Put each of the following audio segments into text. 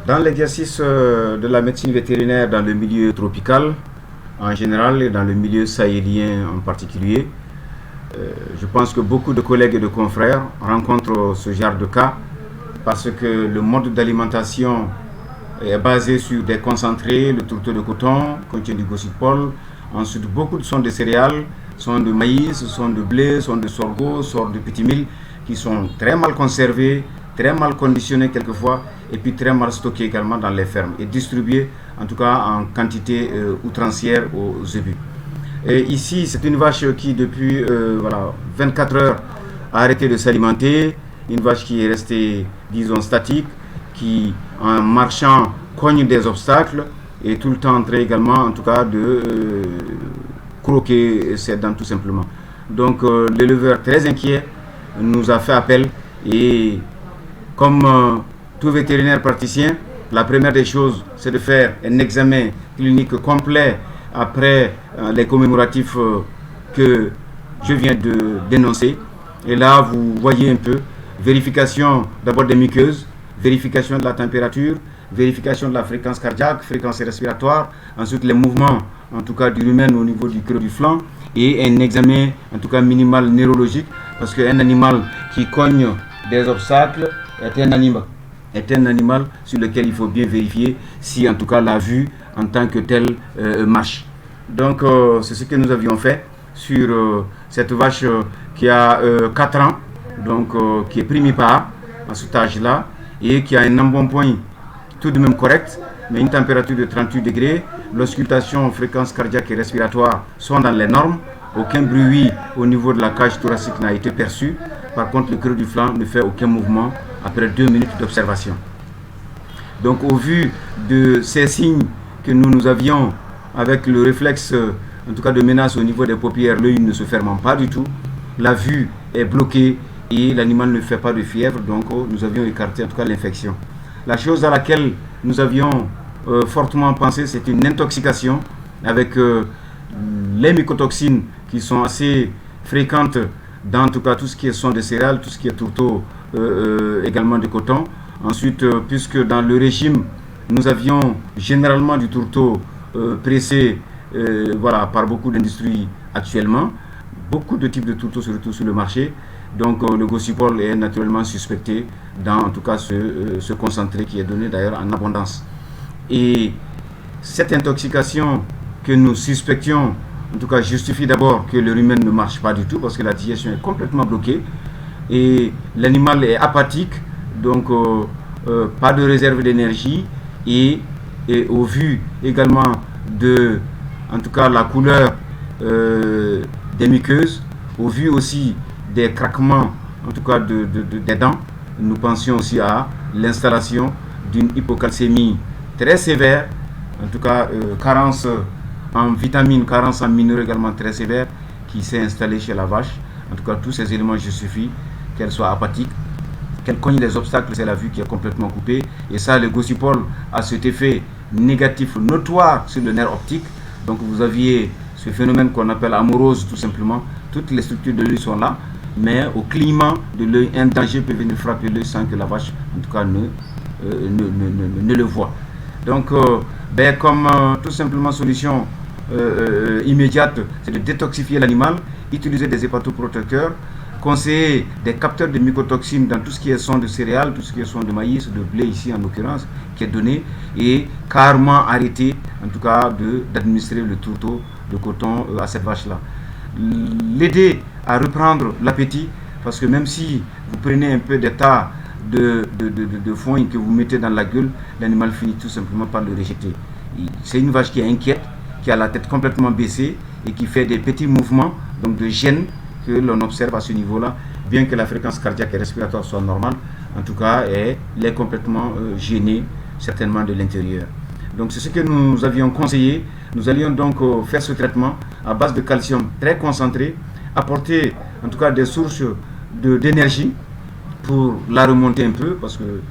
Dans l'exercice de la médecine vétérinaire dans le milieu tropical en général et dans le milieu sahélien en particulier, je pense que beaucoup de collègues et de confrères rencontrent ce genre de cas parce que le mode d'alimentation est basé sur des concentrés, le tourteau de coton contient du gossypol, ensuite beaucoup sont de céréales, sont de maïs, sont de blé, sont de sorgho, sont de petits milles qui sont très mal conservés, très mal conditionnés quelquefois et puis très mal stockés également dans les fermes et distribués en tout cas en quantité outrancière aux ébus. Et ici, c'est une vache qui, depuis 24 heures, a arrêté de s'alimenter. Une vache qui est restée, disons, statique, qui, en marchant, cogne des obstacles et tout le temps en train également, en tout cas, de croquer ses dents tout simplement. Donc, l'éleveur, très inquiet, nous a fait appel et, comme tout vétérinaire praticien, la première des choses, c'est de faire un examen clinique complet après les commémoratifs que je viens de dénoncer. Et là, vous voyez un peu, vérification d'abord des muqueuses, vérification de la température, vérification de la fréquence cardiaque, fréquence respiratoire, ensuite les mouvements, en tout cas du rumen au niveau du creux du flanc, et un examen, en tout cas minimal neurologique, parce qu'un animal qui cogne des obstacles est un animal sur lequel il faut bien vérifier si en tout cas la vue en tant que telle marche. Donc c'est ce que nous avions fait sur cette vache qui a 4 ans, donc qui est primipare à cet âge-là et qui a un embonpoint tout de même correct, mais une température de 38 degrés, l'auscultation, fréquence cardiaque et respiratoire sont dans les normes, aucun bruit au niveau de la cage thoracique n'a été perçu. Par contre, le creux du flanc ne fait aucun mouvement après 2 minutes d'observation. Donc, au vu de ces signes que nous avions avec le réflexe, en tout cas de menace au niveau des paupières, l'œil ne se fermant pas du tout, la vue est bloquée et l'animal ne fait pas de fièvre, donc nous avions écarté en tout cas l'infection. La chose à laquelle nous avions fortement pensé, c'est une intoxication avec les mycotoxines qui sont assez fréquentes dans en tout cas tout ce qui est son de céréales, tout ce qui est tourteau également de coton. Ensuite, puisque dans le régime, nous avions généralement du tourteau pressé par beaucoup d'industries actuellement, beaucoup de types de tourteaux se retrouvent sur le marché. Donc le gossypol est naturellement suspecté dans en tout cas ce concentré qui est donné d'ailleurs en abondance. Et cette intoxication que nous suspections, en tout cas justifie d'abord que le rumen ne marche pas du tout parce que la digestion est complètement bloquée et l'animal est apathique, donc pas de réserve d'énergie et au vu également de en tout cas la couleur des muqueuses, au vu aussi des craquements en tout cas des dents, nous pensions aussi à l'installation d'une hypocalcémie très sévère, en tout cas carence en vitamines, carence en minéraux également très sévère qui s'est installée chez la vache. En tout cas, tous ces éléments justifient qu'elle soit apathique, qu'elle cogne les obstacles, c'est la vue qui est complètement coupée. Et ça, le gossypol a cet effet négatif notoire sur le nerf optique. Donc vous aviez ce phénomène qu'on appelle amorose tout simplement. Toutes les structures de l'œil sont là, mais au clignement de l'œil, un danger peut venir frapper l'œil sans que la vache, en tout cas, ne le voit. Donc, comme tout simplement solution immédiate, c'est de détoxifier l'animal, utiliser des hépatoprotecteurs, conseiller des capteurs de mycotoxines dans tout ce qui est son de céréales, tout ce qui est son de maïs, de blé ici en l'occurrence, qui est donné, et carrément arrêter en tout cas d'administrer le tourteau de coton à cette vache-là. L'aider à reprendre l'appétit, parce que même si vous prenez un peu d'état de foin que vous mettez dans la gueule, l'animal finit tout simplement par le rejeter. C'est une vache qui est inquiète, qui a la tête complètement baissée et qui fait des petits mouvements donc de gêne que l'on observe à ce niveau-là, bien que la fréquence cardiaque et respiratoire soit normale, en tout cas, elle est complètement gênée, certainement de l'intérieur. Donc c'est ce que nous avions conseillé. Nous allions donc faire ce traitement à base de calcium très concentré, apporter en tout cas des sources d'énergie pour la remonter un peu, parce que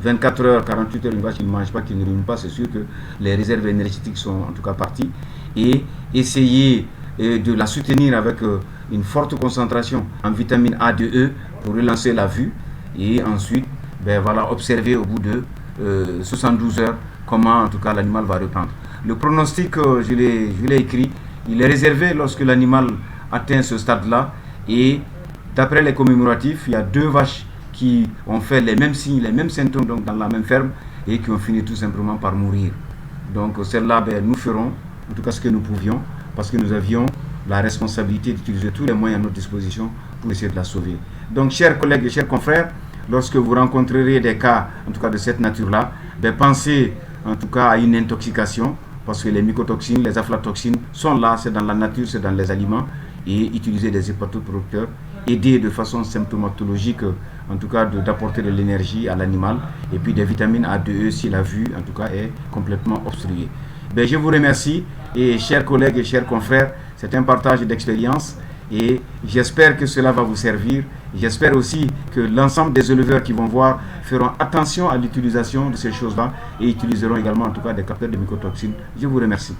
24 heures, 48 heures, une vache qui ne mange pas, qui ne rumine pas, c'est sûr que les réserves énergétiques sont en tout cas parties, et essayer de la soutenir avec une forte concentration en vitamine A, D, E pour relancer la vue, et ensuite observer au bout de 72 heures, comment en tout cas l'animal va reprendre. Le pronostic, je l'ai écrit, il est réservé lorsque l'animal atteint ce stade-là. Et d'après les commémoratifs, il y a 2 vaches qui ont fait les mêmes signes, les mêmes symptômes donc dans la même ferme et qui ont fini tout simplement par mourir. Donc celle-là, nous ferons en tout cas ce que nous pouvions parce que nous avions la responsabilité d'utiliser tous les moyens à notre disposition pour essayer de la sauver. Donc chers collègues et chers confrères, lorsque vous rencontrerez des cas en tout cas de cette nature-là, pensez en tout cas à une intoxication parce que les mycotoxines, les aflatoxines sont là, c'est dans la nature, c'est dans les aliments, et utiliser des hépatoprotecteurs, aider de façon symptomatologique en tout cas d'apporter de l'énergie à l'animal et puis des vitamines A, D, E si la vue en tout cas est complètement obstruée. Je vous remercie et chers collègues et chers confrères, c'est un partage d'expérience et j'espère que cela va vous servir. J'espère aussi que l'ensemble des éleveurs qui vont voir feront attention à l'utilisation de ces choses-là et utiliseront également en tout cas des capteurs de mycotoxines. Je vous remercie.